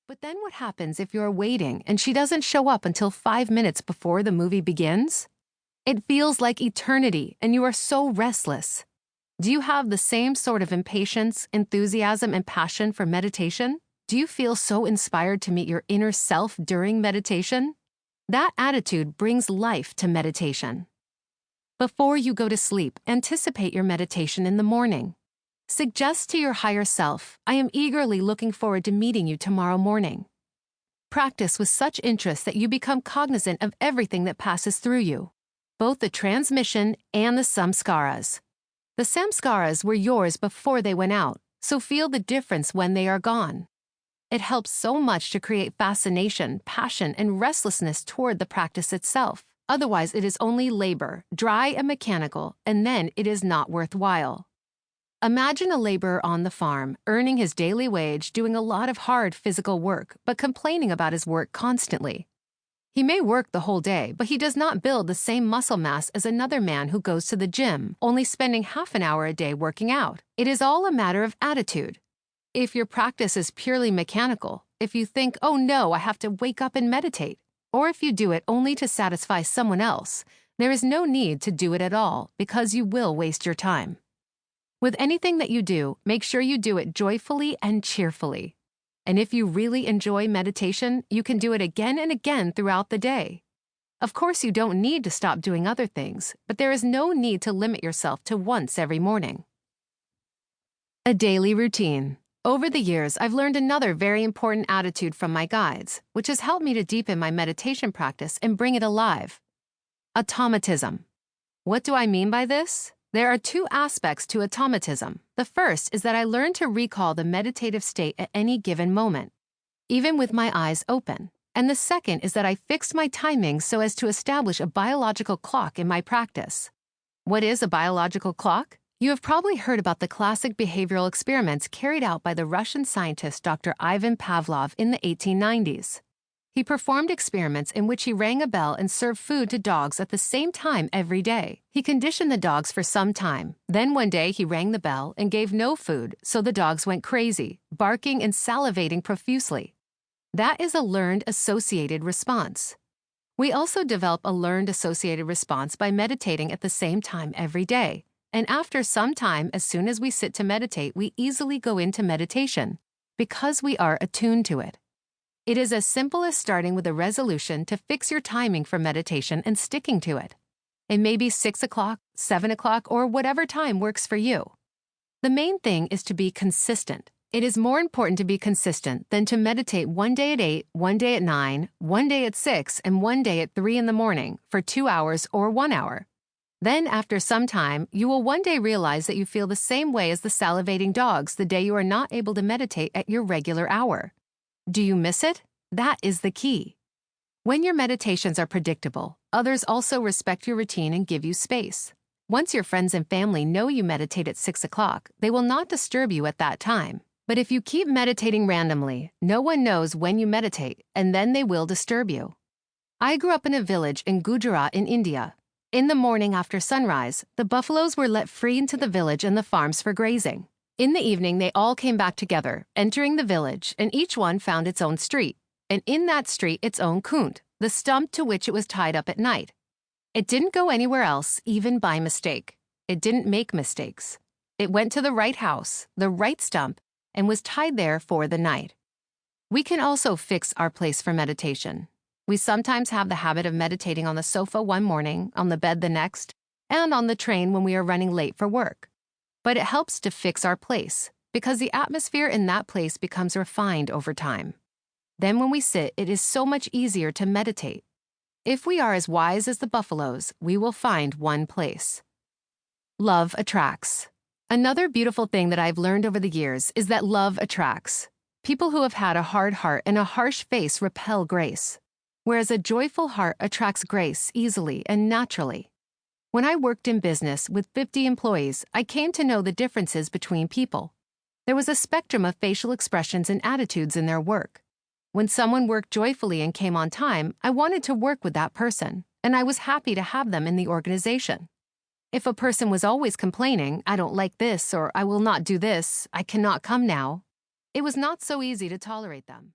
But then what happens if you're waiting and she doesn't show up until 5 minutes before the movie begins? It feels like eternity and you are so restless. Do you have the same sort of impatience, enthusiasm, and passion for meditation? Do you feel so inspired to meet your inner self during meditation? That attitude brings life to meditation. Before you go to sleep, anticipate your meditation in the morning. Suggest to your higher self, I am eagerly looking forward to meeting you tomorrow morning. Practice with such interest that you become cognizant of everything that passes through you, both the transmission and the samskaras. The samskaras were yours before they went out, so feel the difference when they are gone. It helps so much to create fascination, passion, and restlessness toward the practice itself. Otherwise, it is only labor, dry and mechanical, and then it is not worthwhile. Imagine a laborer on the farm, earning his daily wage, doing a lot of hard physical work, but complaining about his work constantly. He may work the whole day, but he does not build the same muscle mass as another man who goes to the gym, only spending half an hour a day working out. It is all a matter of attitude. If your practice is purely mechanical, if you think, oh no, I have to wake up and meditate, or if you do it only to satisfy someone else, there is no need to do it at all because you will waste your time. With anything that you do, make sure you do it joyfully and cheerfully. And if you really enjoy meditation, you can do it again and again throughout the day. Of course, you don't need to stop doing other things, but there is no need to limit yourself to once every morning. A daily routine. Over the years, I've learned another very important attitude from my guides, which has helped me to deepen my meditation practice and bring it alive. Automatism. What do I mean by this? There are two aspects to automatism. The first is that I learn to recall the meditative state at any given moment, even with my eyes open. And the second is that I fix my timing so as to establish a biological clock in my practice. What is a biological clock? You have probably heard about the classic behavioral experiments carried out by the Russian scientist Dr. Ivan Pavlov in the 1890s. He performed experiments in which he rang a bell and served food to dogs at the same time every day. He conditioned the dogs for some time. Then one day he rang the bell and gave no food, so the dogs went crazy, barking and salivating profusely. That is a learned associated response. We also develop a learned associated response by meditating at the same time every day. And after some time, as soon as we sit to meditate, we easily go into meditation because we are attuned to it. It is as simple as starting with a resolution to fix your timing for meditation and sticking to it. It may be 6 o'clock, 7 o'clock, or whatever time works for you. The main thing is to be consistent. It is more important to be consistent than to meditate one day at 8, one day at 9, one day at 6, and one day at 3 in the morning for 2 hours or 1 hour. Then, after some time, you will one day realize that you feel the same way as the salivating dogs the day you are not able to meditate at your regular hour. Do you miss it? That is the key. When your meditations are predictable, others also respect your routine and give you space. Once your friends and family know you meditate at 6 o'clock, they will not disturb you at that time. But if you keep meditating randomly, no one knows when you meditate, and then they will disturb you. I grew up in a village in Gujarat in India. In the morning after sunrise, the buffaloes were let free into the village and the farms for grazing. In the evening, they all came back together, entering the village, and each one found its own street, and in that street its own kunt, the stump to which it was tied up at night. It didn't go anywhere else, even by mistake. It didn't make mistakes. It went to the right house, the right stump, and was tied there for the night. We can also fix our place for meditation. We sometimes have the habit of meditating on the sofa one morning, on the bed the next, and on the train when we are running late for work. But it helps to fix our place, because the atmosphere in that place becomes refined over time. Then when we sit, it is so much easier to meditate. If we are as wise as the buffaloes, we will find one place. Love attracts. Another beautiful thing that I've learned over the years is that love attracts. People who have had a hard heart and a harsh face repel grace, whereas a joyful heart attracts grace easily and naturally. When I worked in business with 50 employees, I came to know the differences between people. There was a spectrum of facial expressions and attitudes in their work. When someone worked joyfully and came on time, I wanted to work with that person, and I was happy to have them in the organization. If a person was always complaining, I don't like this, or I will not do this, I cannot come now, it was not so easy to tolerate them.